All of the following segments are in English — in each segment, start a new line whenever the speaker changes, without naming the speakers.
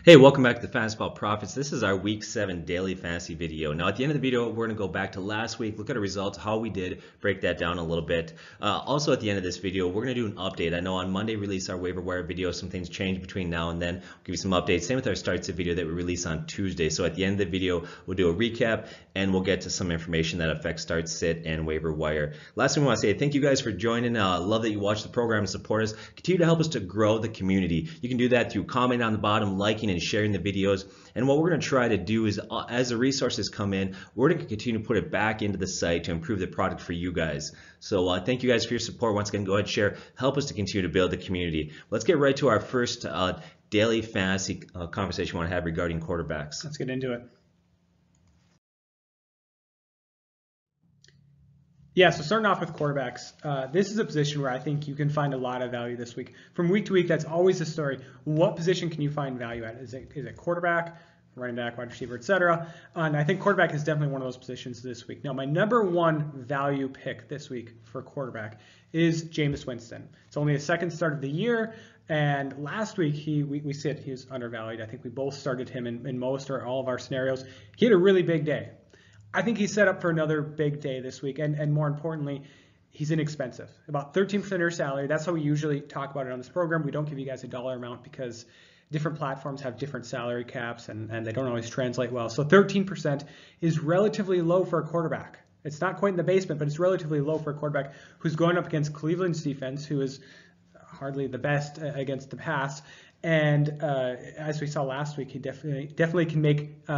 Hey, welcome back to the Fastball Profits. This is our Week 7 daily fantasy video. Now, at the end of the video, we're going to go back to last week, look at our results, how we did, break that down a little bit. Also, at the end of this video, we're going to do an update. I know on Monday, release our waiver wire video. Some things change between now and then. We'll give you some updates. Same with our starts video that we release on Tuesday. So at the end of the video, we'll do a recap and we'll get to some information that affects start, sit, and waiver wire. Last thing we want to say, thank you guys for joining. Love that you watch the program and support us. Continue to help us to grow the community. You can do that through commenting on the bottom, liking, and sharing the videos. And what we're going to try to do is, as the resources come in, we're going to continue to put it back into the site to improve the product for you guys. So thank you guys for your support. Once again, go ahead and share. Help us to continue to build the community. Let's get right to our first daily fantasy conversation we want to have regarding quarterbacks.
Let's get into it. Yeah, so starting off with quarterbacks, this is a position where I think you can find a lot of value this week. From week to week, that's always the story. What position can you find value at? Is it quarterback, running back, wide receiver, etc.? And I think quarterback is definitely one of those positions this week. Now, my number one value pick this week for quarterback is Jameis Winston. It's only his second start of the year, and last week we said he was undervalued. I think we both started him in most or all of our scenarios. He had a really big day. I think he's set up for another big day this week, and more importantly, he's inexpensive. About 13% of your salary. That's how we usually talk about it on this program. We don't give you guys a dollar amount because different platforms have different salary caps, and they don't always translate well. So 13% is relatively low for a quarterback. It's not quite in the basement, but it's relatively low for a quarterback who's going up against Cleveland's defense, who is hardly the best against the pass. And as we saw last week, he definitely can make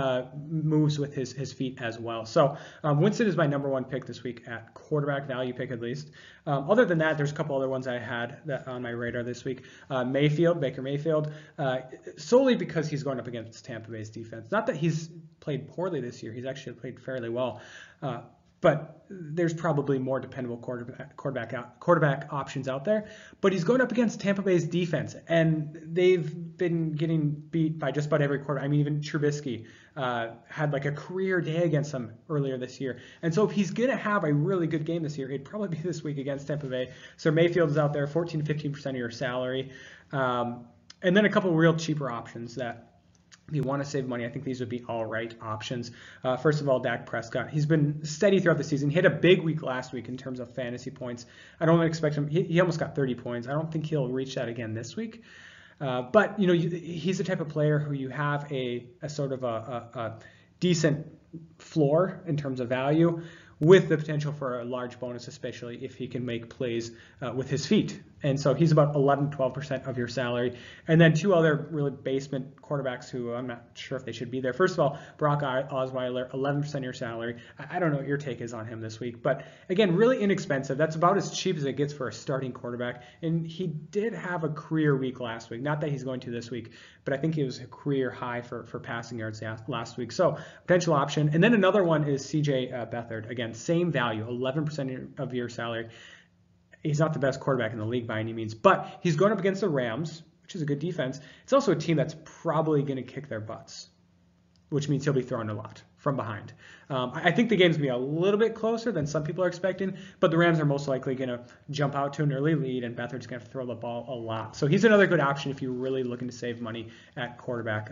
moves with his feet as well. So Winston is my number one pick this week at quarterback, value pick at least. Other than that, there's a couple other ones I had that on my radar this week. Baker Mayfield, solely because he's going up against Tampa Bay's defense. Not that he's played poorly this year. He's actually played fairly well. But there's probably more dependable quarterback options out there. But he's going up against Tampa Bay's defense, and they've been getting beat by just about every quarterback. I mean, even Trubisky had like a career day against them earlier this year. And so if he's going to have a really good game this year, it'd probably be this week against Tampa Bay. So Mayfield is out there, 14 to 15% of your salary. And then a couple of real cheaper options that, if you want to save money, I think these would be all right options. First of all, Dak Prescott. He's been steady throughout the season. He had a big week last week in terms of fantasy points. I don't expect him. He almost got 30 points. I don't think he'll reach that again this week. But you know, he's the type of player who you have a sort of a decent floor in terms of value, with the potential for a large bonus, especially if he can make plays with his feet. And so he's about 11-12% of your salary. And then two other really basement quarterbacks who I'm not sure if they should be there. First of all, Brock Osweiler, 11% of your salary. I don't know what your take is on him this week. But again, really inexpensive. That's about as cheap as it gets for a starting quarterback. And he did have a career week last week. Not that he's going to this week, but I think it was a career high for passing yards last week. So potential option. And then another one is CJ Beathard. Again, same value, 11% of your salary. He's not the best quarterback in the league by any means, but he's going up against the Rams, which is a good defense. It's also a team that's probably going to kick their butts, which means he'll be throwing a lot from behind. I think the game's going to be a little bit closer than some people are expecting, but the Rams are most likely going to jump out to an early lead, and Beathard's going to throw the ball a lot. So he's another good option if you're really looking to save money at quarterback.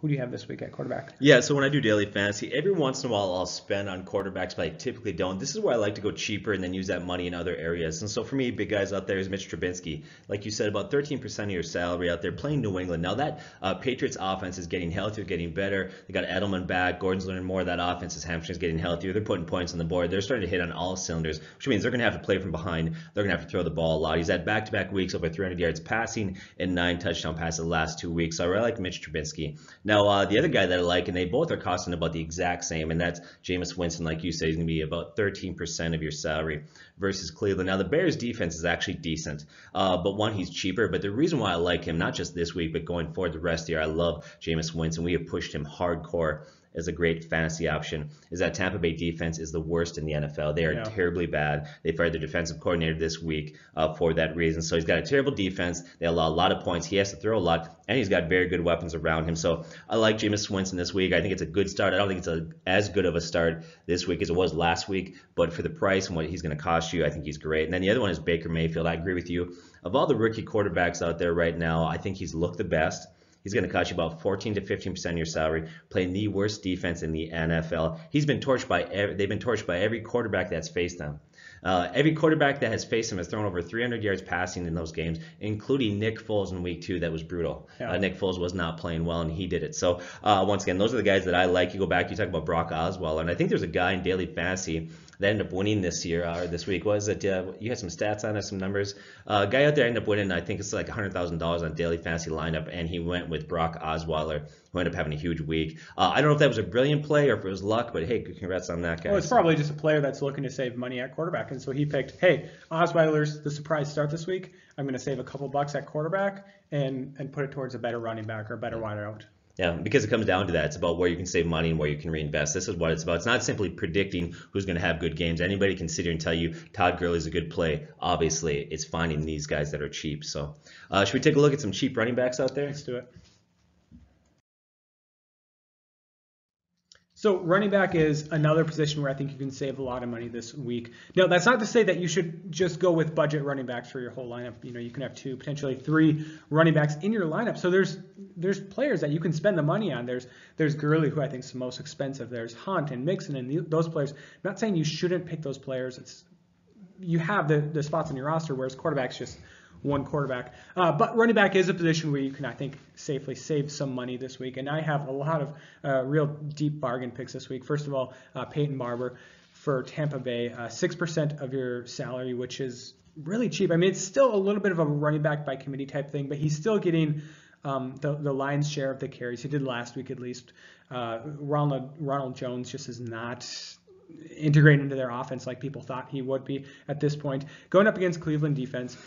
Who do you have this week at quarterback?
Yeah, so when I do daily fantasy, every once in a while I'll spend on quarterbacks, but I typically don't. This is where I like to go cheaper and then use that money in other areas. And so for me, big guys out there is Mitch Trubisky. Like you said, about 13% of your salary out there playing New England. Now that Patriots offense is getting healthier, getting better. They got Edelman back. Gordon's learning more. That offense's hamstrings getting healthier. They're putting points on the board. They're starting to hit on all cylinders, which means they're going to have to play from behind. They're going to have to throw the ball a lot. He's had back-to-back weeks over 300 yards passing and 9 touchdown passes the last 2 weeks. So I really like Mitch Trubisky. Now the other guy that I like, and they both are costing about the exact same, and that's Jameis Winston. Like you said, he's going to be about 13% of your salary versus Cleveland. Now, the Bears' defense is actually decent, but one, he's cheaper. But the reason why I like him, not just this week, but going forward the rest of the year, I love Jameis Winston. We have pushed him hardcore as a great fantasy option, is that Tampa Bay defense is the worst in the NFL. They are terribly bad. They fired their defensive coordinator this week for that reason. So he's got a terrible defense. They allow a lot of points. He has to throw a lot, and he's got very good weapons around him. So I like Jameis Winston this week. I think it's a good start. I don't think it's as good of a start this week as it was last week, but for the price and what he's going to cost you, I think he's great. And then the other one is Baker Mayfield. I agree with you. Of all the rookie quarterbacks out there right now, I think he's looked the best. He's going to cost you about 14 to 15% of your salary, playing the worst defense in the NFL. They've been torched by every quarterback that's faced them. Every quarterback that has faced him has thrown over 300 yards passing in those games, including Nick Foles in week 2. That was brutal.
Yeah.
Nick Foles was not playing well, and he did it. So once again, those are the guys that I like. You go back, you talk about Brock Osweiler, and I think there's a guy in daily fantasy that ended up winning this year or this week. Was it? You had some stats on it, some numbers. A guy out there ended up winning, I think it's like $100,000 on daily fantasy lineup, and he went with Brock Osweiler, who ended up having a huge week. I don't know if that was a brilliant play or if it was luck, but hey, congrats on that guy.
Well, it's probably just a player that's looking to save money at quarterback, and so he picked, hey, Osweiler's the surprise start this week. I'm going to save a couple bucks at quarterback and put it towards a better running back or a better wide out.
Yeah, because it comes down to that. It's about where you can save money and where you can reinvest. This is what it's about. It's not simply predicting who's going to have good games. Anybody can sit here and tell you Todd Gurley's a good play. Obviously, it's finding these guys that are cheap. So should we take a look at some cheap running backs out there?
Let's do it. So running back is another position where I think you can save a lot of money this week. Now, that's not to say that you should just go with budget running backs for your whole lineup. You know, you can have 2, potentially 3 running backs in your lineup. So there's players that you can spend the money on. There's Gurley, who I think is the most expensive. There's Hunt and Mixon and those players. I'm not saying you shouldn't pick those players. You have the spots on your roster, whereas quarterback's just one quarterback. But running back is a position where you can, I think, safely save some money this week. And I have a lot of real deep bargain picks this week. First of all, Peyton Barber for Tampa Bay, 6% of your salary, which is really cheap. I mean, it's still a little bit of a running back by committee type thing, but he's still getting the lion's share of the carries. He did last week at least. Ronald Jones just is not integrated into their offense like people thought he would be at this point. Going up against Cleveland defense.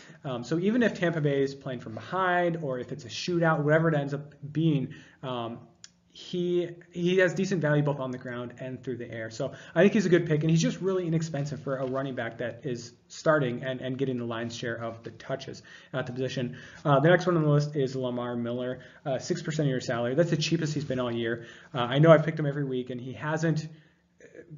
So even if Tampa Bay is playing from behind or if it's a shootout, whatever it ends up being, he has decent value both on the ground and through the air. So I think he's a good pick, and he's just really inexpensive for a running back that is starting and getting the lion's share of the touches at the position. The next one on the list is Lamar Miller, 6% of your salary. That's the cheapest he's been all year. I know I've picked him every week, and he hasn't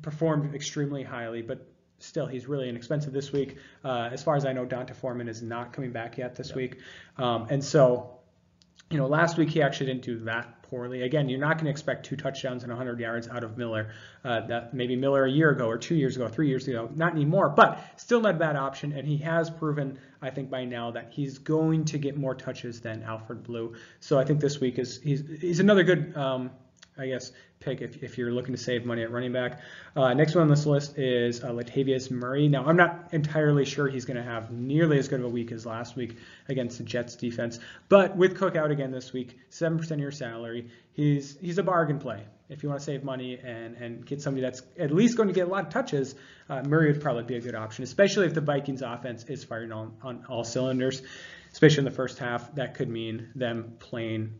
performed extremely highly, but still, he's really inexpensive this week. As far as I know, Donta Foreman is not coming back yet this week. And so, you know, last week he actually didn't do that poorly. Again, you're not going to expect 2 touchdowns and 100 yards out of Miller. That maybe Miller a year ago or 2 years ago, 3 years ago, not anymore, but still not a bad option. And he has proven, I think, by now that he's going to get more touches than Alfred Blue. So I think this week he's another good I guess, pick if you're looking to save money at running back. Next one on this list is Latavius Murray. Now, I'm not entirely sure he's going to have nearly as good of a week as last week against the Jets defense, but with Cook out again this week, 7% of your salary, he's a bargain play. If you want to save money and get somebody that's at least going to get a lot of touches, Murray would probably be a good option, especially if the Vikings offense is firing on all cylinders. Especially in the first half, that could mean them playing,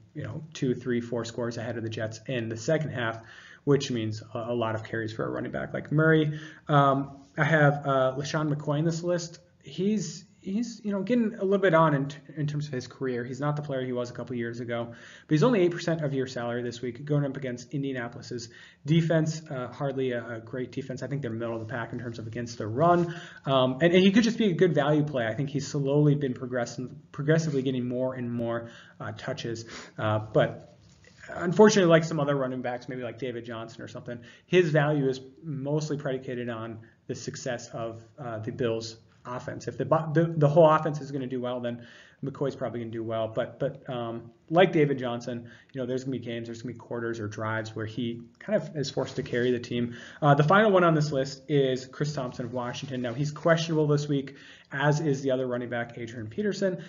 2, 3, 4 scores ahead of the Jets in the second half, which means a lot of carries for a running back like Murray. I have LaShawn McCoy in this list. He's getting a little bit on in terms of his career. He's not the player he was a couple years ago, but he's only 8% of your salary this week, going up against Indianapolis's defense. Hardly a great defense. I think they're middle of the pack in terms of against the run. And he could just be a good value play. I think he's slowly been progressively getting more and more touches. But unfortunately, like some other running backs, maybe like David Johnson or something, his value is mostly predicated on the success of the Bills' offense. If the whole offense is going to do well, then McCoy's probably going to do well. But like David Johnson, there's going to be games, there's going to be quarters or drives where he kind of is forced to carry the team. The final one on this list is Chris Thompson of Washington. Now, he's questionable this week, as is the other running back, Adrian Peterson.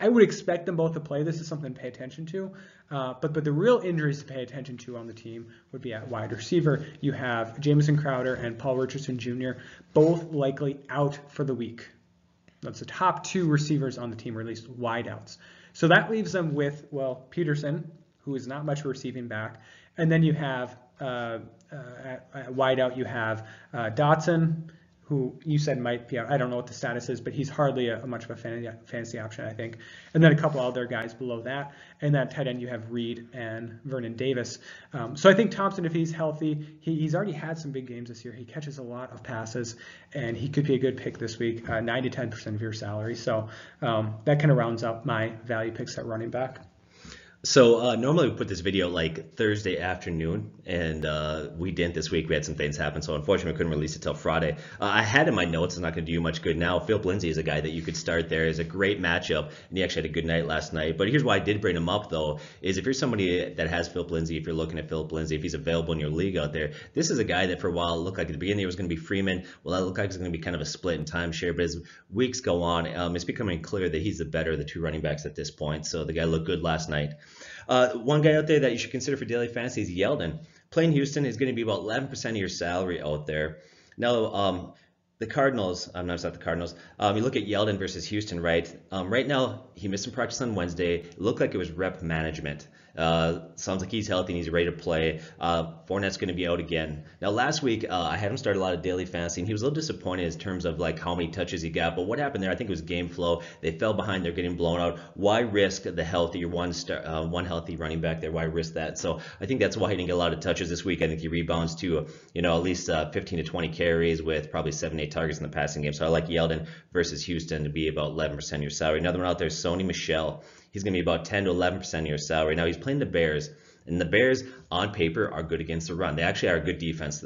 I would expect them both to play. This is something to pay attention to. But the real injuries to pay attention to on the team would be at wide receiver. You have Jamison Crowder and Paul Richardson Jr., both likely out for the week. That's the top 2 receivers on the team, or at least wideouts. So that leaves them with, Peterson, who is not much of a receiving back. And then you have, at wideout, you have Dotson, who you said might be out. I don't know what the status is, but he's hardly much of a fantasy option, I think. And then a couple other guys below that. And that tight end, you have Reed and Vernon Davis. So I think Thompson, if he's healthy, he's already had some big games this year. He catches a lot of passes, and he could be a good pick this week, 9 to 10% of your salary. So that kind of rounds up my value picks at running back.
So normally we put this video like Thursday afternoon, and we didn't this week. We had some things happen, so unfortunately we couldn't release it till Friday. I had in my notes, it's not going to do you much good now. Philip Lindsay is a guy that you could start there. It's a great matchup, and he actually had a good night last night. But here's why I did bring him up, though, is if you're somebody that has Philip Lindsay, if you're looking at Philip Lindsay, if he's available in your league out there, this is a guy that for a while looked like at the beginning it was going to be Freeman. Well, that looked like it's going to be kind of a split in timeshare, but as weeks go on, it's becoming clear that he's the better of the two running backs at this point. So the guy looked good last night. One guy out there that you should consider for daily fantasy is Yeldon. Playing Houston is going to be about 11% of your salary out there. Now, the Cardinals, no, it's not the Cardinals. You look at Yeldon versus Houston, right? Right now, he missed some practice on Wednesday. It looked like it was rep management. Sounds like he's healthy and he's ready to play. Fournette's going to be out again. Now, last week, I had him start a lot of daily fantasy, and he was a little disappointed in terms of like how many touches he got. But what happened there, I think it was game flow. They fell behind. They're getting blown out. Why risk the healthy, one healthy running back there? Why risk that? So I think that's why he didn't get a lot of touches this week. I think he rebounds to, at least 15 to 20 carries with probably 7-8 targets in the passing game. So I like Yeldon versus Houston to be about 11% of your salary. Another one out there is Sony Michel. He's going to be about 10 to 11% of your salary. Now, he's playing the Bears, and the Bears, on paper, are good against the run. They actually are a good defense.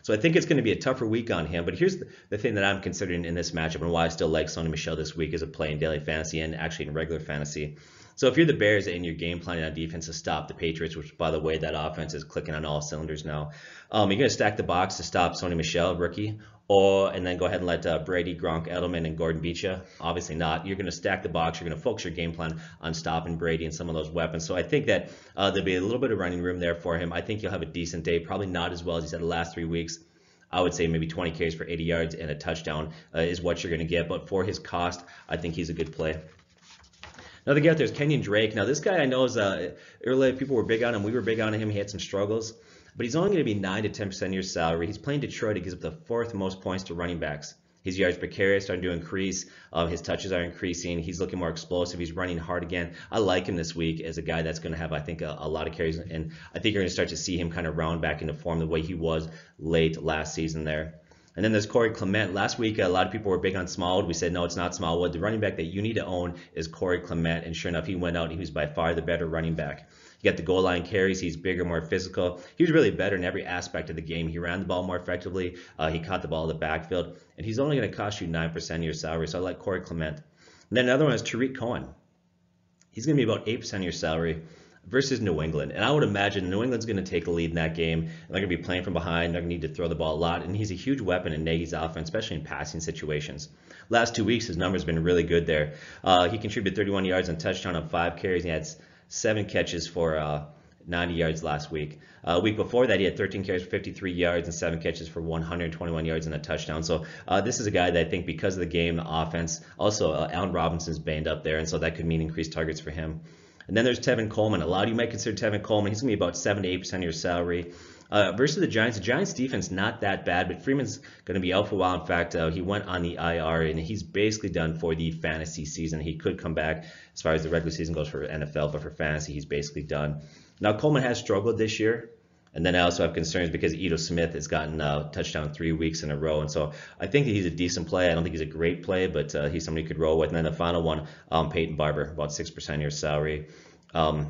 So I think it's going to be a tougher week on him. But here's the thing that I'm considering in this matchup and why I still like Sony Michel this week as a play in daily fantasy and actually in regular fantasy. So if you're the Bears and you're game planning on defense to stop the Patriots, which, by the way, that offense is clicking on all cylinders now, you're going to stack the box to stop Sony Michel, rookie, and then go ahead and let Brady, Gronk, Edelman, and Gordon beat you? Obviously not. You're going to stack the box. You're going to focus your game plan on stopping Brady and some of those weapons. So I think that there'll be a little bit of running room there for him. I think he'll have a decent day, probably not as well as he's had the last 3 weeks. I would say maybe 20 carries for 80 yards and a touchdown is what you're going to get. But for his cost, I think he's a good play. Another guy out there is Kenyon Drake. Now, this guy I know is earlier people were big on him. We were big on him. He had some struggles. But he's only going to be 9 to 10% of your salary. He's playing Detroit. He gives up the 4th most points to running backs. His yards per carry are starting to increase. His touches are increasing. He's looking more explosive. He's running hard again. I like him this week as a guy that's going to have, I think, a lot of carries. And I think you're going to start to see him kind of round back into form the way he was late last season there. And then there's Corey Clement. Last week, a lot of people were big on Smallwood. We said, no, it's not Smallwood. The running back that you need to own is Corey Clement. And sure enough, he went out and he was by far the better running back. He got the goal line carries. He's bigger, more physical. He was really better in every aspect of the game. He ran the ball more effectively. He caught the ball in the backfield. And he's only going to cost you 9% of your salary. So I like Corey Clement. And then another one is Tariq Cohen. He's going to be about 8% of your salary versus New England. And I would imagine New England's going to take a lead in that game. And they're going to be playing from behind. They're going to need to throw the ball a lot. And he's a huge weapon in Nagy's offense, especially in passing situations. Last 2 weeks, his numbers have been really good there. He contributed 31 yards and touchdown on 5 carries. He had 7 catches for 90 yards last week. Week before that, he had 13 carries for 53 yards and 7 catches for 121 yards and a touchdown. So this is a guy that I think because of the game, the offense, also Allen Robinson's banged up there, and so that could mean increased targets for him. And then there's Tevin Coleman. A lot of you might consider Tevin Coleman. He's going to be about 7 to 8% of your salary. Versus the Giants defense not that bad, but Freeman's going to be out for a while. In fact, he went on the IR, and he's basically done for the fantasy season. He could come back as far as the regular season goes for NFL, but for fantasy, he's basically done. Now, Coleman has struggled this year, and then I also have concerns because Ito Smith has gotten a touchdown 3 weeks in a row, and so I think that he's a decent play. I don't think he's a great play, but he's somebody you could roll with. And then the final one, Peyton Barber, about 6% of your salary. And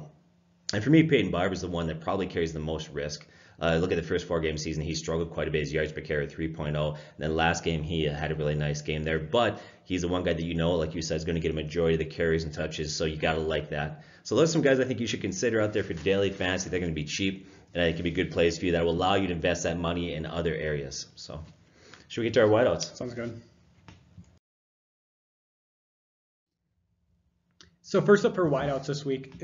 for me, Peyton Barber is the one that probably carries the most risk. Look at the first 4-game season. He struggled quite a bit. His yards per carry 3.0. And then last game, he had a really nice game there. But he's the one guy that like you said, is going to get a majority of the carries and touches. So you got to like that. So those are some guys I think you should consider out there for daily fantasy. They're going to be cheap. And I think it can be good plays for you that will allow you to invest that money in other areas. So should we get to our wideouts?
Sounds good. So first up for wideouts this week,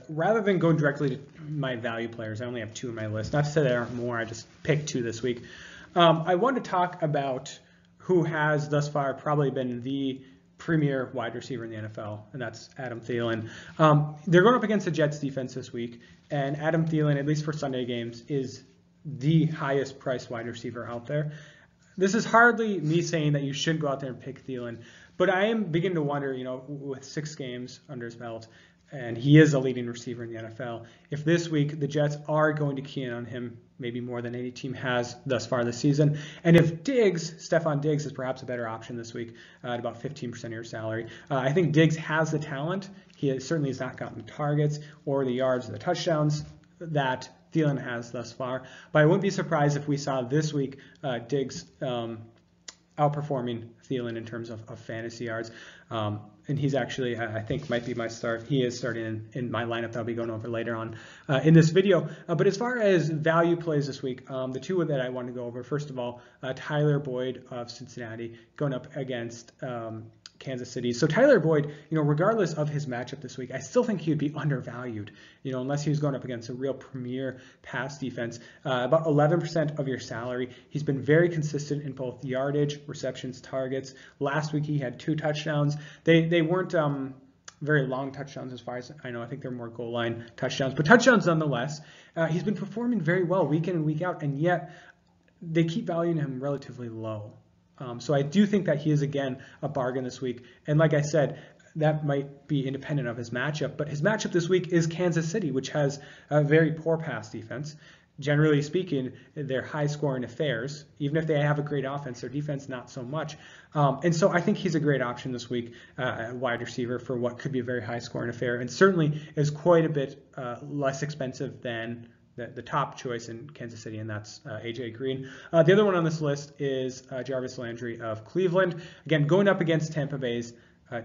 rather than go directly to my value players, I only have 2 on my list. Not to say there aren't more, I just picked 2 this week. I want to talk about who has thus far probably been the premier wide receiver in the NFL, and that's Adam Thielen. They're going up against the Jets defense this week, and Adam Thielen, at least for Sunday games, is the highest priced wide receiver out there. This is hardly me saying that you should go out there and pick Thielen, But I am beginning to wonder, with 6 games under his belt, and he is a leading receiver in the NFL, if this week the Jets are going to key in on him maybe more than any team has thus far this season. And if Stephon Diggs is perhaps a better option this week at about 15% of your salary. I think Diggs has the talent. He certainly has not gotten the targets or the yards or the touchdowns that Thielen has thus far. But I wouldn't be surprised if we saw this week Diggs outperforming Thielen in terms of fantasy yards. And he's actually, I think, might be my start. He is starting in my lineup that I'll be going over later on in this video. But as far as value plays this week, the two that I want to go over, first of all, Tyler Boyd of Cincinnati going up against Kansas City. So Tyler Boyd, regardless of his matchup this week, I still think he would be undervalued, unless he was going up against a real premier pass defense. About 11% of your salary. He's been very consistent in both yardage, receptions, targets. Last week he had 2 touchdowns. They weren't very long touchdowns as far as I know. I think they're more goal line touchdowns, but touchdowns nonetheless. He's been performing very well week in and week out, and yet they keep valuing him relatively low. So I do think that he is, again, a bargain this week. And like I said, that might be independent of his matchup. But his matchup this week is Kansas City, which has a very poor pass defense. Generally speaking, they're high-scoring affairs. Even if they have a great offense, their defense not so much. And so I think he's a great option this week at wide receiver for what could be a very high-scoring affair, and certainly is quite a bit less expensive than the top choice in Kansas City, and that's A.J. Green. The other one on this list is Jarvis Landry of Cleveland. Again, going up against Tampa Bay's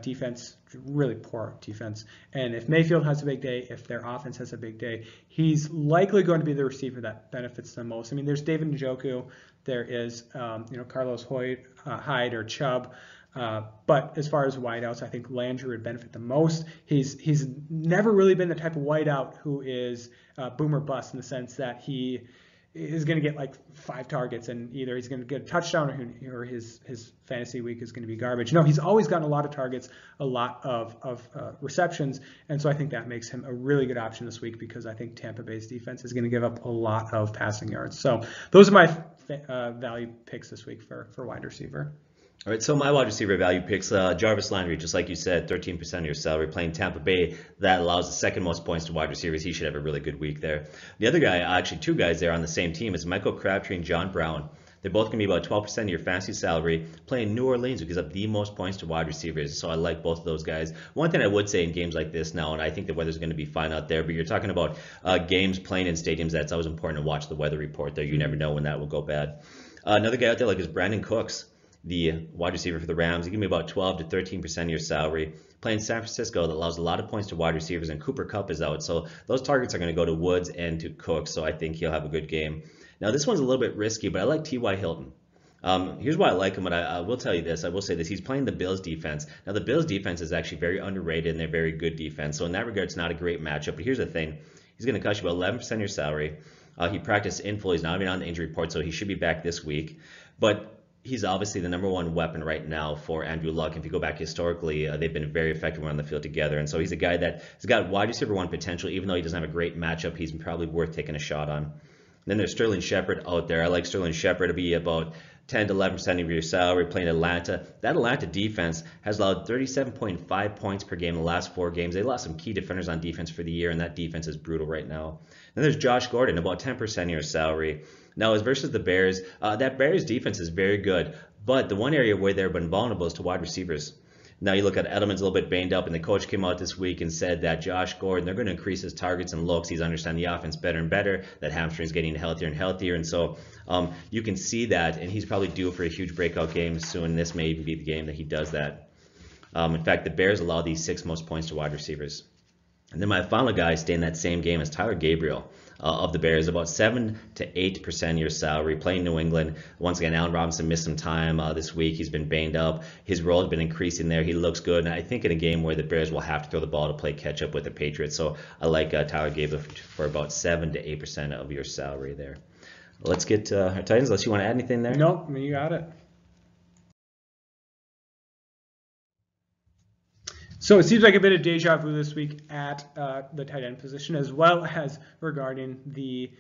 defense, really poor defense. And if Mayfield has a big day, if their offense has a big day, he's likely going to be the receiver that benefits the most. I mean, there's David Njoku, there is Carlos Hyde or Chubb. But as far as wideouts, I think Landry would benefit the most. He's never really been the type of wideout who is boom or bust, in the sense that he is going to get like 5 targets and either he's going to get a touchdown or his fantasy week is going to be garbage. No, he's always gotten a lot of targets, a lot of receptions, and so I think that makes him a really good option this week, because I think Tampa Bay's defense is going to give up a lot of passing yards. So those are my value picks this week for wide receiver.
All right, so my wide receiver value picks, Jarvis Landry, just like you said, 13% of your salary, playing Tampa Bay. That allows the second most points to wide receivers. He should have a really good week there. The other guy, actually 2 guys there on the same team, is Michael Crabtree and John Brown. They're both going to be about 12% of your fantasy salary, playing New Orleans, who gives up the most points to wide receivers. So I like both of those guys. One thing I would say in games like this now, and I think the weather's going to be fine out there, but you're talking about games playing in stadiums, that's always important to watch the weather report there. You never know when that will go bad. Another guy out there is Brandon Cooks, the wide receiver for the Rams. He give me about 12 to 13% of your salary. Playing San Francisco, that allows a lot of points to wide receivers, and Cooper Kupp is out. So those targets are going to go to Woods and to Cooks, so I think he'll have a good game. Now, this one's a little bit risky, but I like T.Y. Hilton. Here's why I like him, but I will tell you this. I will say this. He's playing the Bills defense. Now, the Bills defense is actually very underrated, and they're very good defense. So in that regard, it's not a great matchup. But here's the thing. He's going to cost you about 11% of your salary. He practiced in full. He's not even on the injury report, so he should be back this week. But he's obviously the number 1 weapon right now for Andrew Luck. If you go back historically, they've been very effective on the field together. And so he's a guy that has got wide receiver 1 potential. Even though he doesn't have a great matchup, he's probably worth taking a shot on. Then there's Sterling Shepard out there. I like Sterling Shepard to be about 10 to 11% of your salary, playing Atlanta. That Atlanta defense has allowed 37.5 points per game in the last 4 games. They lost some key defenders on defense for the year, and that defense is brutal right now. Then there's Josh Gordon, about 10% of your salary. Now, as versus the Bears, that Bears defense is very good, but the one area where they've been vulnerable is to wide receivers. Now you look at Edelman's a little bit banged up, and the coach came out this week and said that Josh Gordon, they're going to increase his targets and looks. He's understanding the offense better and better, that hamstring's getting healthier and healthier, and so you can see that, and he's probably due for a huge breakout game soon. This may even be the game that he does that. In fact, the Bears allow these 6 most points to wide receivers. And then my final guy staying in that same game is Tyler Gabriel of the Bears, about 7 to 8% of your salary, playing New England. Once again, Allen Robinson missed some time this week. He's been banged up. His role has been increasing there. He looks good, and I think in a game where the Bears will have to throw the ball to play catch up with the Patriots. So I like Tyler Gabriel for about 7 to 8% of your salary there. Let's get to our Titans. Unless you want to add anything there?
Nope, you got it. So it seems like a bit of deja vu this week at the tight end position, as well as regarding the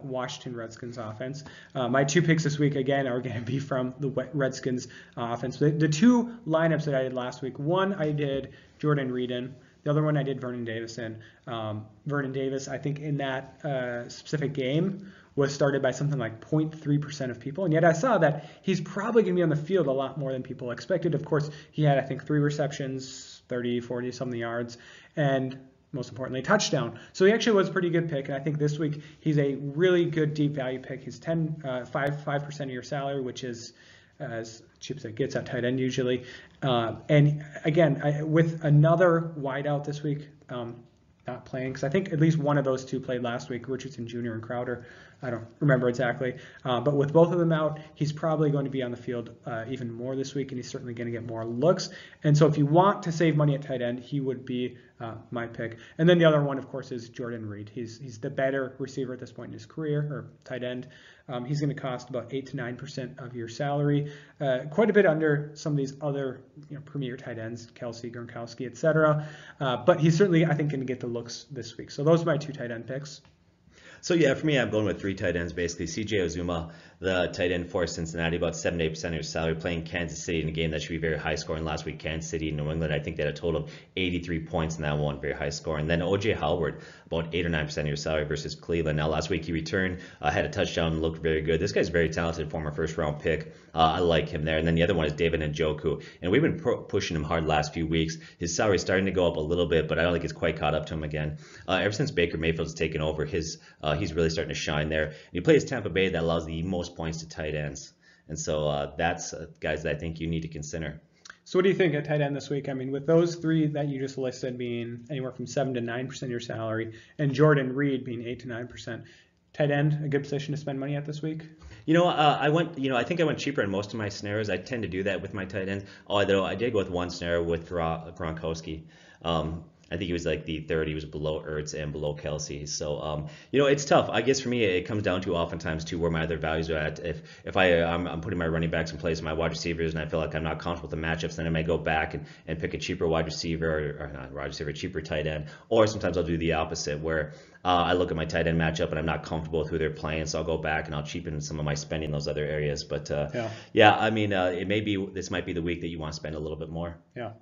Washington Redskins offense. My 2 picks this week, again, are going to be from the Redskins offense. The 2 lineups that I did last week, one I did Jordan Reed in. The other one I did Vernon Davis in. Vernon Davis, I think in that specific game, was started by something like 0.3% of people. And yet I saw that he's probably going to be on the field a lot more than people expected. Of course, he had, I think, 3 receptions, 30, 40 something yards, and most importantly, touchdown. So he actually was a pretty good pick. And I think this week he's a really good deep value pick. He's 5% of your salary, which is as cheap as it gets at tight end usually. And again, with another wideout this week, not playing, because I think at least one of those 2 played last week, Richardson Jr. and Crowder. I don't remember exactly. But with both of them out, he's probably going to be on the field even more this week, and he's certainly going to get more looks. And so if you want to save money at tight end, he would be my pick. And then the other one, of course, is Jordan Reed. He's the better receiver at this point in his career, or tight end. He's going to cost about 8 to 9% of your salary, quite a bit under some of these other premier tight ends, Kelsey, Gronkowski, etc. But he's certainly, I think, going to get the looks this week. So those are my 2 tight end picks.
So yeah, for me, I'm going with 3 tight ends basically. CJ Uzomah, the tight end for Cincinnati, about 7 to 8% of his salary, playing Kansas City in a game that should be very high scoring. Last week, Kansas City and New England, I think they had a total of 83 points in that one, very high scoring. Then OJ Howard, about 8 or 9% of your salary versus Cleveland. Now last week he returned, had a touchdown, and looked very good. This guy's very talented, former first round pick. I like him there. And then the other one is David Njoku, and we've been pushing him hard the last few weeks. His salary is starting to go up a little bit, but I don't think it's quite caught up to him again. Ever since Baker Mayfield's taken over, he's really starting to shine there. And he plays Tampa Bay, that allows the most points to tight ends. And so that's guys that I think you need to consider.
So what do you think at tight end this week? I mean, with those 3 that you just listed being anywhere from 7 to 9% of your salary, and Jordan Reed being 8 to 9%, tight end, a good position to spend money at this week?
I think I went cheaper in most of my scenarios. I tend to do that with my tight ends. Although I did go with one scenario with Gronkowski. I think he was like the 3rd. He was below Ertz and below Kelsey. So, it's tough. I guess for me, it comes down to oftentimes to where my other values are at. If I'm putting my running backs in place, my wide receivers, and I feel like I'm not comfortable with the matchups, then I may go back and pick a cheaper wide receiver, or not wide receiver, cheaper tight end. Or sometimes I'll do the opposite, where I look at my tight end matchup and I'm not comfortable with who they're playing, so I'll go back and I'll cheapen some of my spending in those other areas. But this might be the week that you want to spend a little bit more.
Yeah.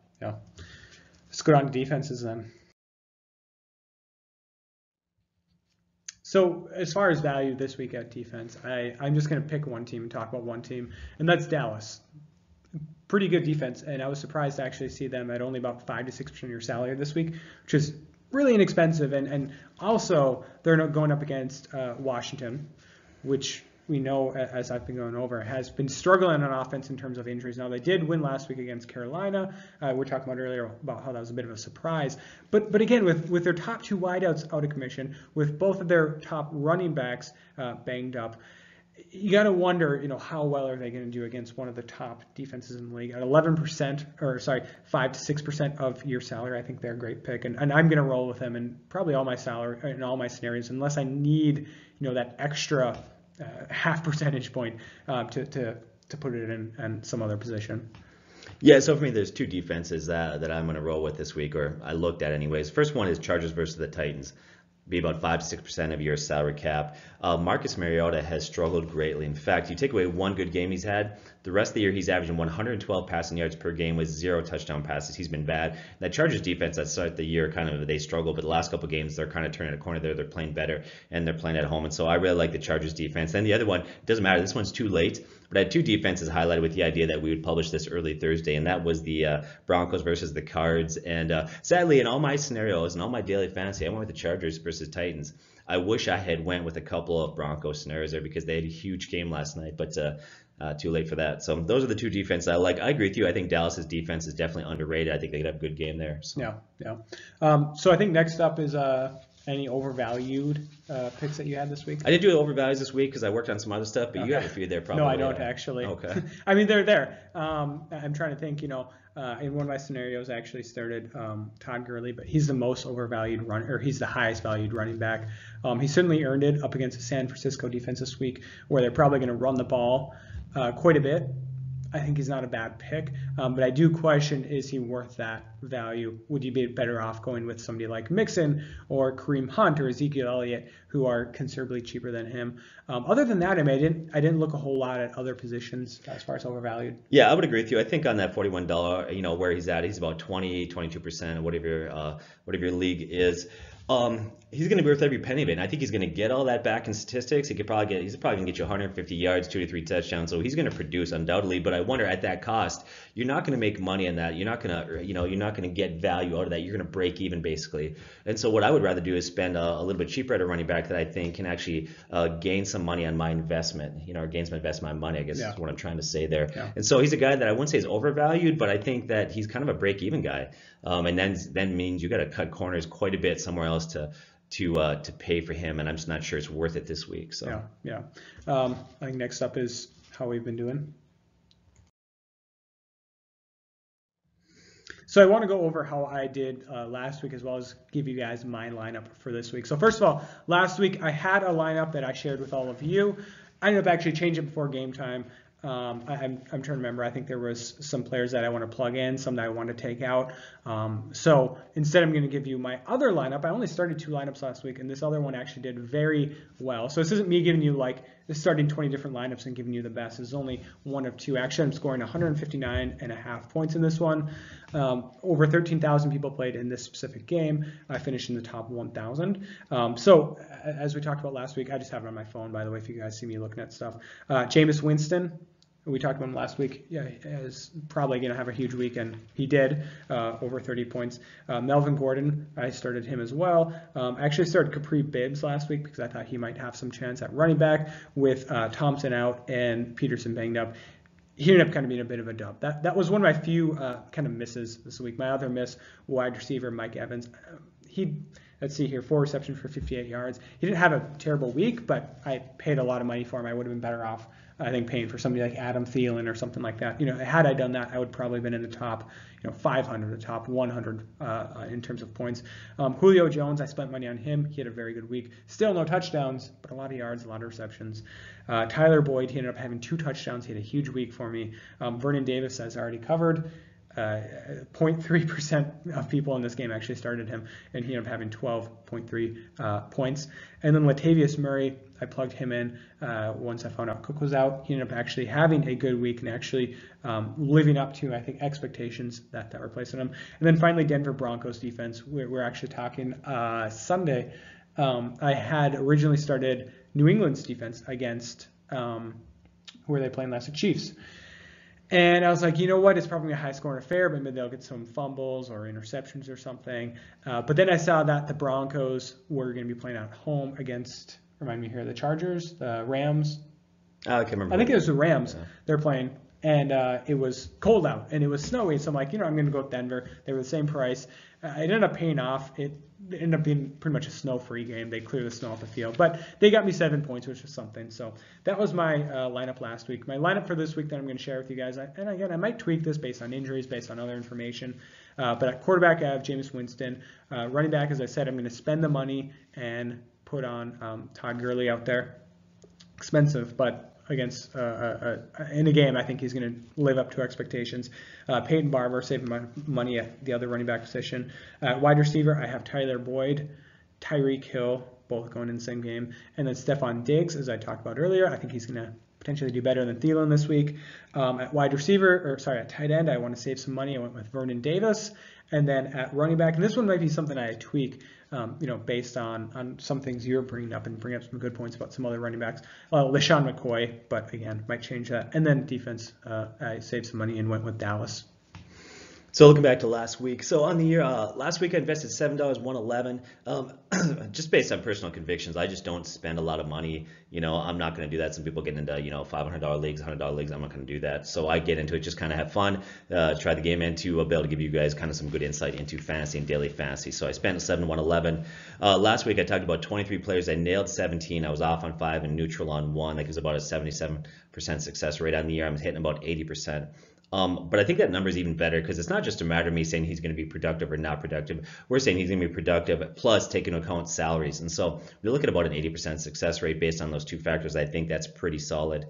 Let's go down to defenses then. So as far as value this week at defense, I'm just going to pick one team and talk about one team, and that's Dallas. Pretty good defense, and I was surprised to actually see them at only about 5 to 6% of your salary this week, which is really inexpensive. And also, they're not going up against Washington, which we know, as I've been going over, has been struggling on offense in terms of injuries. Now, they did win last week against Carolina. We were talking about earlier about how that was a bit of a surprise. But again, with their top 2 wideouts out of commission, with both of their top running backs banged up, you got to wonder, how well are they going to do against one of the top defenses in the league at 5 to 6% of your salary. I think they're a great pick, and I'm going to roll with them in probably all my salary in all my scenarios, unless I need, that extra half percentage point to put it in some other position.
Yeah, so for me, there's 2 defenses that I'm going to roll with this week, or I looked at anyways. First one is Chargers versus the Titans. Be about 5 to 6% of your salary cap. Marcus Mariota has struggled greatly. In fact, you take away one good game he's had, the rest of the year he's averaging 112 passing yards per game with 0 touchdown passes. He's been bad. That Chargers defense at start the year they struggled, but the last couple of games they're kind of turning a corner there. They're playing better, and they're playing at home. And so I really like the Chargers defense. And the other one, it doesn't matter. This one's too late. But I had 2 defenses highlighted with the idea that we would publish this early Thursday, and that was the Broncos versus the Cards. And sadly, in all my scenarios and all my daily fantasy, I went with the Chargers versus Titans. I wish I had went with a couple of Broncos scenarios there because they had a huge game last night, but too late for that. So those are the 2 defenses I like. I agree with you. I think Dallas's defense is definitely underrated. I think they could have a good game there. So.
Yeah. So I think next up is any overvalued picks that you had this week?
I did do overvalues this week because I worked on some other stuff, but you have a few there probably.
No, I don't actually.
Okay.
I mean, they're there. I'm trying to think, in one of my scenarios I actually started Todd Gurley, but he's the most overvalued he's the highest valued running back. He certainly earned it up against the San Francisco defense this week, where they're probably going to run the ball quite a bit. I think he's not a bad pick, but I do question, is he worth that value, would you be better off going with somebody like Mixon or Kareem Hunt or Ezekiel Elliott, who are considerably cheaper than him? Other than that, I mean, I didn't look a whole lot at other positions as far as overvalued.
Yeah, I would agree with you. I think on that $41, where he's at, he's about 22%, whatever your league is. He's going to be worth every penny of it. And I think he's going to get all that back in statistics. He's probably going to get you 150 yards, 2 to 3 touchdowns. So he's going to produce undoubtedly. But I wonder, at that cost, you're not going to make money on that. You're not going to get value out of that. You're going to break even basically. And so what I would rather do is spend a little bit cheaper at a running back that I think can actually gain some money on my investment. Or gain some investment on money, I guess is what I'm trying to say there. Yeah. And so he's a guy that I wouldn't say is overvalued, but I think that he's kind of a break even guy. And then means you got to cut corners quite a bit somewhere else to pay for him, and I'm just not sure it's worth it this week. So
yeah. I think next up is how we've been doing. So I want to go over how I did last week, as well as give you guys my lineup for this week. So first of all, last week I had a lineup that I shared with all of you. I ended up actually changing it before game time. I'm trying to remember. I think there was some players that I want to plug in, some that I want to take out. So instead, I'm going to give you my other lineup. I only started 2 lineups last week, and this other one actually did very well. So this isn't me giving you starting 20 different lineups and giving you the best. This is only one of 2. Actually, I'm scoring 159.5 points in this one. Over 13,000 people played in this specific game. I finished in the top 1,000. So as we talked about last week, I just have it on my phone, by the way, if you guys see me looking at stuff. Jameis Winston, we talked about him last week, is probably going to have a huge week, and he did, over 30 points. Melvin Gordon, I started him as well. I actually started Capri Bibbs last week because I thought he might have some chance at running back with Thompson out and Peterson banged up. He ended up kind of being a bit of a dub. That was one of my few kind of misses this week. My other miss, wide receiver Mike Evans. Let's see here, 4 receptions for 58 yards. He didn't have a terrible week, but I paid a lot of money for him. I would have been better off, I think, paying for somebody like Adam Thielen or something like that. Had I done that, I would probably have been in the top, 500, the top 100 in terms of points. Julio Jones, I spent money on him. He had a very good week. Still no touchdowns, but a lot of yards, a lot of receptions. Tyler Boyd, he ended up having 2 touchdowns. He had a huge week for me. Vernon Davis, as I already covered. 0.3% of people in this game actually started him, and he ended up having 12.3 points. And then Latavius Murray, I plugged him in once I found out Cook was out. He ended up actually having a good week and actually living up to, I think, expectations that were placed on him. And then finally, Denver Broncos defense. We're actually talking Sunday. I had originally started New England's defense against, who were they playing last? The Chiefs. And I was like, you know what? It's probably a high-scoring affair, but maybe they'll get some fumbles or interceptions or something. But then I saw that the Broncos were going to be playing at home against, remind me here, the Chargers, the Rams.
I can't remember.
I think it was the Rams they're playing. And it was cold out, and it was snowy. So I'm like, I'm going to go with Denver. They were the same price. It ended up paying off. It ended up being pretty much a snow-free game. They cleared the snow off the field. But they got me 7 points, which was something. So that was my lineup last week. My lineup for this week that I'm going to share with you guys. And again, I might tweak this based on injuries, based on other information. But at quarterback, I have Jameis Winston. Running back, as I said, I'm going to spend the money and put on Todd Gurley out there. Expensive, but against in a game, I think he's going to live up to expectations. Peyton Barber saving my money at the other running back position. Wide receiver, I have Tyler Boyd, Tyreek Hill, both going in the same game, and then Stephon Diggs, as I talked about earlier. I think he's going to potentially do better than Thielen this week. At tight end, I want to save some money. I went with Vernon Davis. And then at running back, and this one might be something I tweak, based on some things you're bringing up and bring up some good points about some other running backs. LeSean McCoy, but again, might change that. And then defense, I saved some money and went with Dallas.
So looking back to last week, so on the year, last week I invested $7, $111. Just based on personal convictions, I just don't spend a lot of money. I'm not going to do that. Some people get into $500 leagues, $100 leagues. I'm not going to do that. So I get into it, just kind of have fun, try the game, and to be able to give you guys kind of some good insight into fantasy and daily fantasy. So I spent $7, $111. Last week I talked about 23 players. I nailed 17. I was off on 5 and neutral on 1. That gives about a 77% success rate on the year. I'm hitting about 80%. But I think that number is even better because it's not just a matter of me saying he's going to be productive or not productive. We're saying he's going to be productive plus taking into account salaries. And so we look at about an 80% success rate based on those 2 factors. I think that's pretty solid.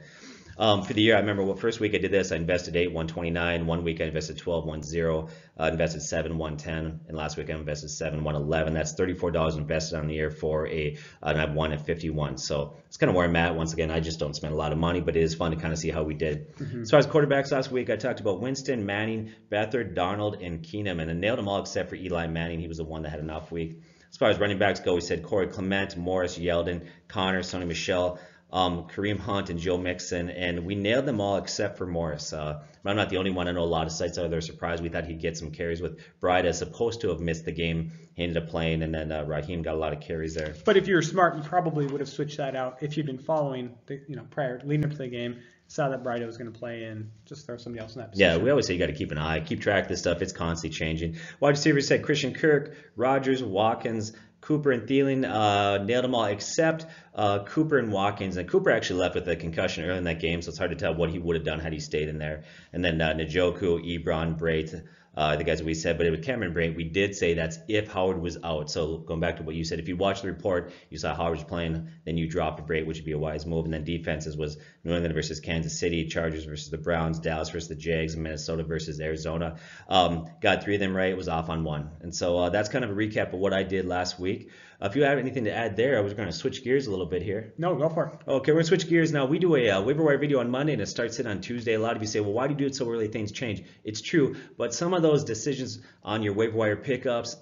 For the year, I remember first week I did this, I invested 8, 129. 1 week I invested 12, 10. Invested 7, 110. And last week I invested 7, 111. That's $34 invested on the year for and I've won at 51. So it's kind of where I'm at. Once again, I just don't spend a lot of money, but it is fun to kind of see how we did. As far as quarterbacks last week, I talked about Winston, Manning, Beathard, Darnold, and Keenum, and I nailed them all except for Eli Manning. He was the one that had an off week. As far as running backs go, we said Corey Clement, Morris, Yeldon, Connor, Sonny Michel, Kareem Hunt, and Joe Mixon, and we nailed them all except for Morris. But I'm not the only one. I know a lot of sites out there are surprised. We thought he'd get some carries with Bride as supposed to have missed the game. He ended up playing, and then Raheem got a lot of carries there.
But if you're smart, you probably would have switched that out if you'd been following the, prior leading up to the game. Saw that Bride was going to play and just throw somebody else in that position.
Yeah, we always say you got to keep an eye, keep track of this stuff. It's constantly changing. Wide receivers said Christian Kirk, Rodgers, Watkins, Cooper, and Thielen. Nailed them all except Cooper and Watkins. And Cooper actually left with a concussion early in that game, so it's hard to tell what he would have done had he stayed in there. And then Njoku, Ebron, Brait, the guys that we said. But with Cameron Brait, we did say that's if Howard was out. So going back to what you said, if you watched the report, you saw Howard was playing, then you dropped Brait, which would be a wise move. And then defenses was New England versus Kansas City, Chargers versus the Browns, Dallas versus the Jags, and Minnesota versus Arizona. Got 3 of them right, was off on 1. And so that's kind of a recap of what I did last week. If you have anything to add there, I was going to switch gears a little bit here.
No, go for it.
Okay, we're going to switch gears now. We do a waiver wire video on Monday, and it starts it on Tuesday. A lot of you say, well, why do you do it so early? Things change. It's true, but some of those decisions on your waiver wire pickups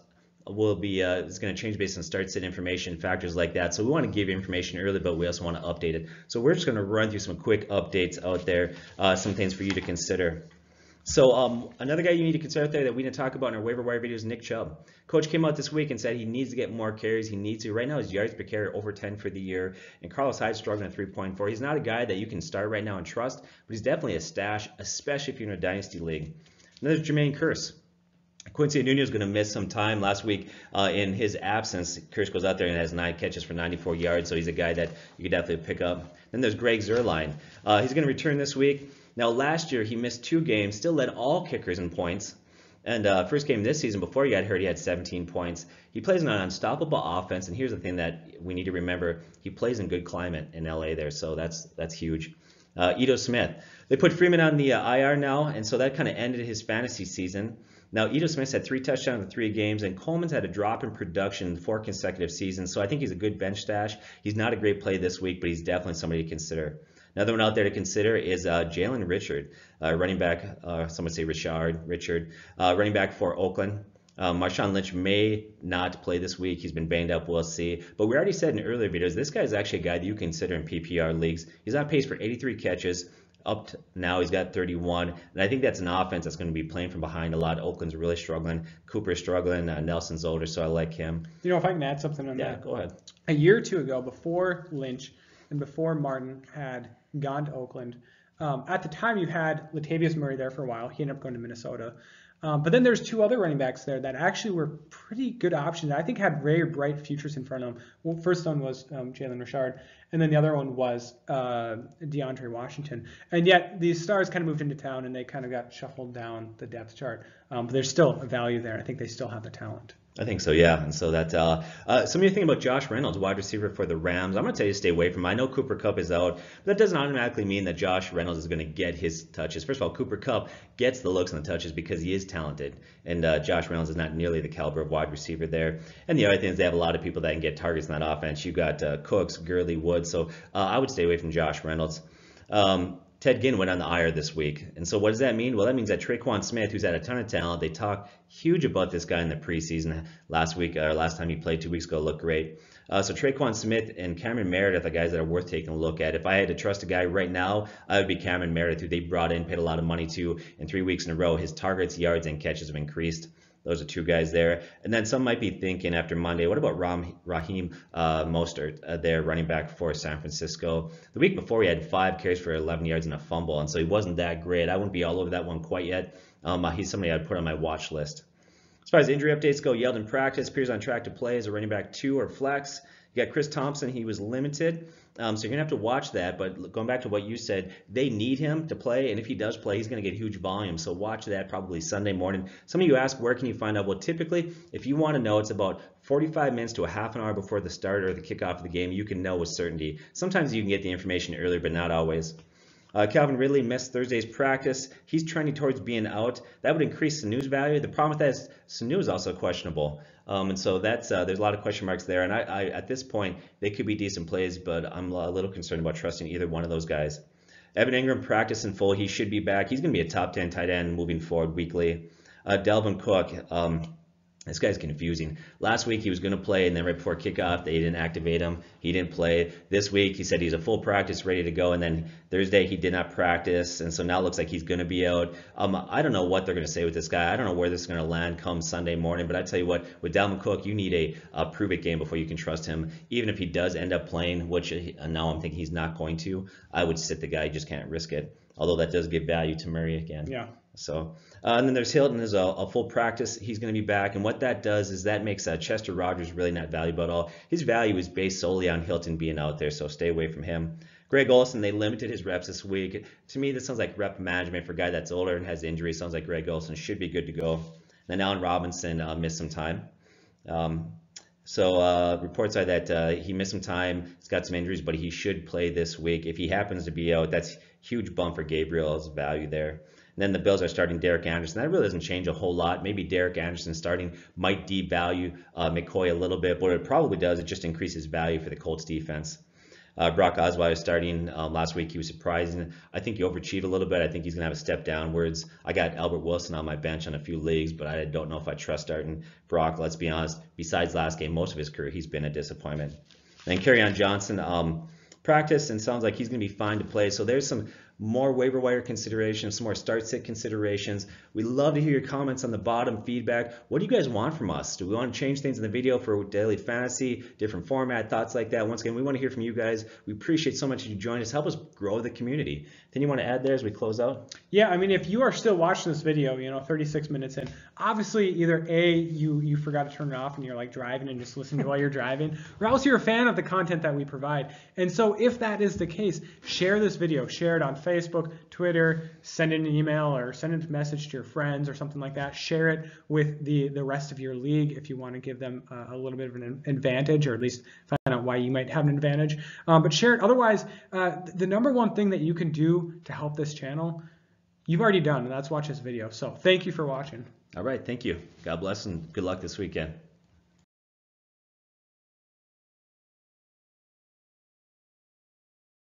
will be it's going to change based on start sit information, factors like that. So we want to give you information early, but we also want to update it. So we're just going to run through some quick updates out there, some things for you to consider. So another guy you need to consider out there that we didn't talk about in our waiver wire video is Nick Chubb. Coach came out this week and said he needs to get more carries. He needs to. Right now his yards per carry over 10 for the year. And Carlos Hyde struggling at 3.4. He's not a guy that you can start right now and trust, but he's definitely a stash, especially if you're in a dynasty league. And there's Jermaine Kearse. Quincy Nunez is going to miss some time last week in his absence. Kearse goes out there and has 9 catches for 94 yards, so he's a guy that you could definitely pick up. Then there's Greg Zuerlein. He's going to return this week. Now, last year, he missed 2 games, still led all kickers in points. And first game this season, before he got hurt, he had 17 points. He plays in an unstoppable offense, and here's the thing that we need to remember. He plays in good climate in LA there, so that's huge. Ito Smith. They put Freeman on the IR now, and so that kind of ended his fantasy season. Now, Ito Smith had 3 touchdowns in 3 games, and Coleman's had a drop in production in 4 consecutive seasons, so I think he's a good bench stash. He's not a great play this week, but he's definitely somebody to consider. Another one out there to consider is Jalen Richard, running back, some would say Richard, running back for Oakland. Marshawn Lynch may not play this week. He's been banged up. We'll see. But we already said in earlier videos, this guy is actually a guy that you consider in PPR leagues. He's on pace for 83 catches. Up to now, he's got 31. And I think that's an offense that's going to be playing from behind a lot. Oakland's really struggling. Cooper's struggling. Nelson's older, so I like him.
If I can add something on that.
Yeah, go ahead.
A year or 2 ago, before Lynch and before Martin had gone to Oakland, at the time you had Latavius Murray there for a while. He ended up going to Minnesota. But then there's 2 other running backs there that actually were pretty good options. I think had very bright futures in front of them. Well, first one was Jalen Richard, and then the other one was DeAndre Washington. And yet these stars kind of moved into town, and they kind of got shuffled down the depth chart. But there's still a value there. I think they still have the talent.
I think so, yeah. And so that some of you think about Josh Reynolds, wide receiver for the Rams. I'm going to tell you to stay away from him. I know Cooper Kupp is out, but that doesn't automatically mean that Josh Reynolds is going to get his touches. First of all, Cooper Kupp gets the looks and the touches because he is talented, and Josh Reynolds is not nearly the caliber of wide receiver there. And the other thing is they have a lot of people that can get targets in that offense. You got Cooks, Gurley, Woods, so I would stay away from Josh Reynolds. Ted Ginn went on the IR this week. And so what does that mean? Well, that means that Traquan Smith, who's had a ton of talent, they talk huge about this guy in the preseason last week, or last time he played 2 weeks ago, looked great. So Traquan Smith and Cameron Meredith are guys that are worth taking a look at. If I had to trust a guy right now, I would be Cameron Meredith, who they brought in, paid a lot of money to, in 3 weeks in a row. His targets, yards, and catches have increased. Those are 2 guys there. And then some might be thinking after Monday, what about Raheem Mostert, their running back for San Francisco? The week before, he had 5 carries for 11 yards and a fumble, and so he wasn't that great. I wouldn't be all over that one quite yet. He's somebody I'd put on my watch list. As far as injury updates go, Yeldon practice, appears on track to play as a running back 2 or flex. You got Chris Thompson, he was limited, so you're going to have to watch that. But going back to what you said, they need him to play, and if he does play, he's going to get huge volume. So watch that probably Sunday morning. Some of you ask, where can you find out? Well, typically, if you want to know, it's about 45 minutes to a half an hour before the start or the kickoff of the game. You can know with certainty. Sometimes you can get the information earlier, but not always. Calvin Ridley missed Thursday's practice. He's trending towards being out. That would increase Sanu's value. The problem with that is Sanu is also questionable. And so that's there's a lot of question marks there. And I at this point, they could be decent plays, but I'm a little concerned about trusting either one of those guys. Evan Ingram practiced in full. He should be back. He's going to be a top 10 tight end moving forward weekly. Dalvin Cook. This guy's confusing. Last week he was going to play, and then right before kickoff they didn't activate him. He didn't play. This week he said he's a full practice, ready to go, and then Thursday he did not practice, and so now it looks like he's going to be out. I don't know what they're going to say with this guy. I don't know where this is going to land come Sunday morning, but I tell you what, with Dalvin Cook, you need a prove-it game before you can trust him. Even if he does end up playing, which now I'm thinking he's not going to, I would sit the guy. You just can't risk it. Although that does give value to Murray again.
Yeah.
So, and then there's Hilton is a full practice. He's going to be back, and what that does is that makes Chester Rogers really not valuable at all. His value is based solely on Hilton being out there, so stay away from him. Greg Olsen, they limited his reps this week. To me, this sounds like rep management for a guy that's older and has injuries. Sounds like Greg Olsen should be good to go. Then Allen Robinson missed some time. So reports are that he missed some time. He's got some injuries, but he should play this week. If he happens to be out, that's a huge bump for Gabriel's value there. And then the Bills are starting Derek Anderson. That really doesn't change a whole lot. Maybe Derek Anderson starting might devalue McCoy a little bit, but what it probably does, it just increases value for the Colts defense. Brock Osweiler starting last week. He was surprising. I think he overachieved a little bit. I think he's going to have a step downwards. I got Albert Wilson on my bench on a few leagues, but I don't know if I trust starting Brock. Let's be honest. Besides last game, most of his career, he's been a disappointment. Then Kerryon Johnson practiced and sounds like he's going to be fine to play. So there's some more waiver wire considerations, some more start sit considerations. We love to hear your comments on the bottom, feedback. What do you guys want from us? Do we want to change things in the video for daily fantasy, different format, thoughts like that? Once again, we want to hear from you guys. We appreciate so much that you join us. Help us grow the community. Then you want to add there as we close out?
Yeah, I mean, if you are still watching this video, 36 minutes in, obviously either A, you forgot to turn it off and you're like driving and just listening while you're driving, or else you're a fan of the content that we provide. And so if that is the case, share this video, share it on Facebook, Twitter, send in an email or send a message to your friends or something like that. Share it with the rest of your league if you want to give them a little bit of an advantage, or at least find out why you might have an advantage. But share it. Otherwise, the number one thing that you can do to help this channel, you've already done, and that's watch this video. So thank you for watching.
All right, thank you. God bless and good luck this weekend.